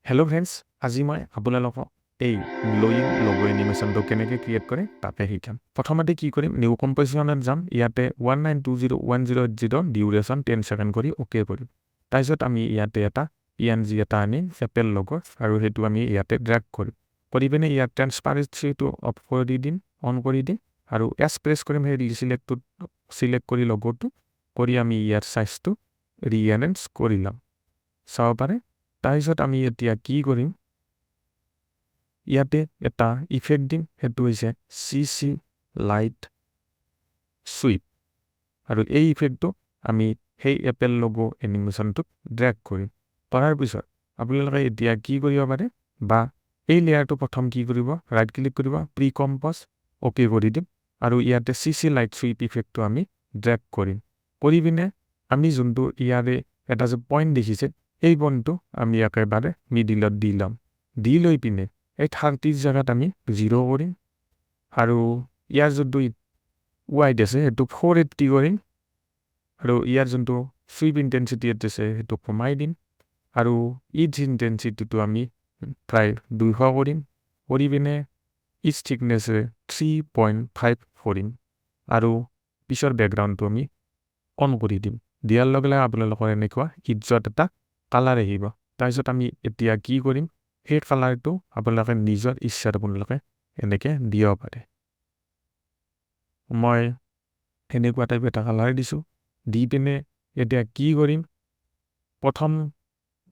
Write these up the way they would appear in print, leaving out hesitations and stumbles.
Hello' friends, আজি মই আপোনালোকক এই গ্ল'য়িং লগ' এনিমেশ্যনটো কেনেকৈ ক্ৰিয়েট কৰে তাকে শিকাম। প্ৰথমতে কি কৰিম, নিউ কম্প'জিশ্যনত যাম। ইয়াতে 19201080 ডিউৰেশ্যন 10 ছেকেণ্ড কৰি অ'কে কৰিম। তাৰপিছত আমি ইয়াতে এটা PNG এটা আনি এপেল লগৰ আৰু সেইটো আমি ইয়াতে ড্ৰেগ কৰিম। কৰি পিনে ইয়াত ট্ৰেন্সপাৰেঞ্চিটো অফ কৰি দিম, অন কৰি দিম আৰু এছ প্ৰেছ কৰিম। সেই চিলেক্ট কৰি লগৰটো কৰি আমি ইয়াৰ চাইজটো ৰিএৰেঞ্জ কৰি ল'ম, চাব পাৰে। তাৰপিছত আমি এতিয়া কি কৰিম, ইয়াতে এটা ইফেক্ট দিম, সেইটো হৈছে CC লাইট চুইপ। আৰু এই ইফেক্টটো আমি সেই এপেল লগো এনিমেশ্যনটোত ড্ৰেগ কৰিম। কৰাৰ পিছত আপোনালোকে এতিয়া কি কৰিব পাৰে, বা এই লেয়াৰটো প্ৰথম কি কৰিব, ৰাইট ক্লিক কৰিব, প্ৰি কম্প'জ অ'কে কৰি দিম আৰু ইয়াতে CC লাইট চুইপ ইফেক্টটো আমি ড্ৰেগ কৰিম। কৰি পিনে আমি যোনটো ইয়াৰে এটা যে পইণ্ট দেখিছে, এই পইণ্টটো আমি একেবাৰে মিডিলত দি ল'ম। দি লৈ পিনে এই 30 জেগাত আমি 0 কৰিম আৰু ইয়াৰ যোনটো ৱাইড আছে সেইটো 480 কৰিম আৰু ইয়াৰ যোনটো চুইপ ইণ্টেনচিটি আছে সেইটো কমাই দিম আৰু ইজ ইণ্টেনচিটিটো আমি প্ৰায় 200 কৰিম। কৰি পিনে ইজ থিকনেছে 3.5 কৰিম আৰু পিছৰ বেকগ্ৰাউণ্ডটো আমি অন কৰি দিম। দিয়াৰ লগে লগে আপোনালোকৰ এনেকুৱা ইজত এটা কালাৰ আহিব। তাৰপিছত আমি এতিয়া কি কৰিম, সেই কালাৰটো আপোনালোকে নিজৰ ইচ্ছাত আপোনালোকে এনেকৈ দিব পাৰে। মই এনেকুৱা টাইপ এটা কালাৰ দিছোঁ। দি পিনে এতিয়া কি কৰিম, প্ৰথম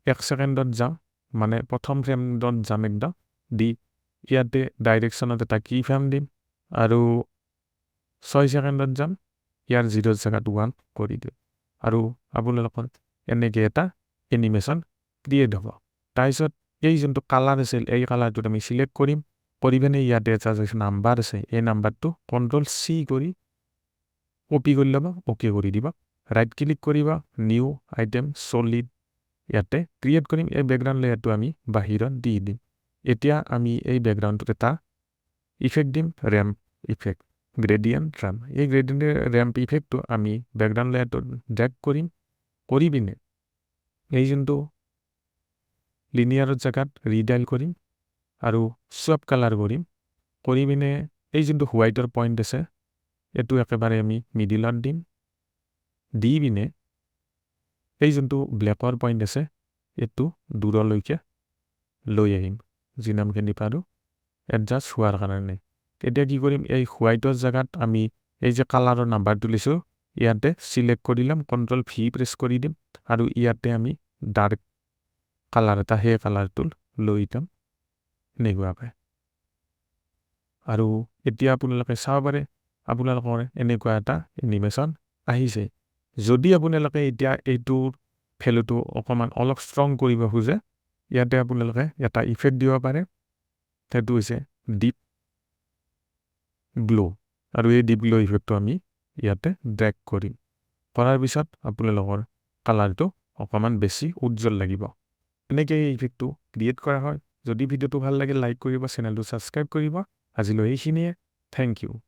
1 ছেকেণ্ডত যাম, মানে প্ৰথম ফ্ৰেমত যাম একদম। দি ইয়াতে ডাইৰেকশ্যনত এটা কি ফ্ৰেম দিম আৰু 6 ছেকেণ্ডত যাম, ইয়াৰ 0 জেগাত 1 কৰি দিম আৰু আপোনালোকৰ এনেকৈ এটা এনিমেশ্যন ক্ৰিয়েট হ'ব। তাৰপিছত এই যোনটো কালাৰ আছিল, এই কালাৰটোত আমি চিলেক্ট কৰিম। কৰি পিনে ইয়াতে এটা নাম্বাৰ আছে, এই নাম্বাৰটো Ctrl+C কৰি কপি কৰি ল'ব, অ'কে কৰি দিব। ৰাইট ক্লিক কৰিব, নিউ আইটেম ছলিড ইয়াতে ক্ৰিয়েট কৰিম। এই বেকগ্ৰাউণ্ড লেয়াৰটো আমি বাহিৰত দি দিম। এতিয়া আমি এই বেকগ্ৰাউণ্ডটোত এটা ইফেক্ট দিম, ৰেম্প ইফেক্ট, গ্ৰেডিয়েণ্ট ৰেম্প। এই গ্ৰেডিয়েণ্ট ৰেম্প ইফেক্টটো আমি বেকগ্ৰাউণ্ড লেয়াৰটোত ড্ৰেগ কৰিম। কৰি পিনে এই যোনটো লিনিয়াৰৰ জেগাত ৰিডাইল কৰিম আৰু চুৱাপ কালাৰ কৰিম। কৰি পিনে এই যোনটো হোৱাইটৰ পইণ্ট আছে, এইটো একেবাৰে আমি মিডিলত দিম। দি পিনে এই যোনটো ব্লেকৰ পইণ্ট আছে, এইটো দূৰলৈকে লৈ আহিম, যিমানখিনি পাৰোঁ এডজাষ্ট হোৱাৰ কাৰণে। এতিয়া কি কৰিম, এই হোৱাইটৰ জেগাত আমি এই যে কালাৰৰ নাম্বাৰটো লৈছোঁ, ইয়াতে চিলেক্ট কৰি ল'ম, Ctrl+V প্ৰেছ কৰি দিম আৰু ইয়াতে আমি ডাৰ্ক কালাৰ এটা সেই কালাৰটো লৈ যাম এনেকুৱাকৈ। আৰু এতিয়া আপোনালোকে চাব পাৰে আপোনালোকৰ এনেকুৱা এটা এনিমেশ্যন আহিছে। যদি আপোনালোকে এতিয়া এইটোৰ ভেলুটো অকণমান অলপ ষ্ট্ৰং কৰিব খোজে, ইয়াতে আপোনালোকে এটা ইফেক্ট দিব পাৰে, সেইটো হৈছে ডিপ গ্ল'। আৰু এই ডিপ গ্ল' ইফেক্টটো আমি ইয়াতে ড্ৰেগ কৰিম। কৰাৰ পিছত আপোনালোকৰ কালাৰটো অকণমান বেছি উজ্জ্বল লাগিব। এনেকৈ এই ইফেক্টটো ক্ৰিয়েট কৰা হয়। যদি ভিডিঅ'টো ভাল লাগে লাইক কৰিব, চেনেলটো ছাবস্ক্ৰাইব কৰিব। আজিলৈ এইখিনিয়ে, থেংক ইউ।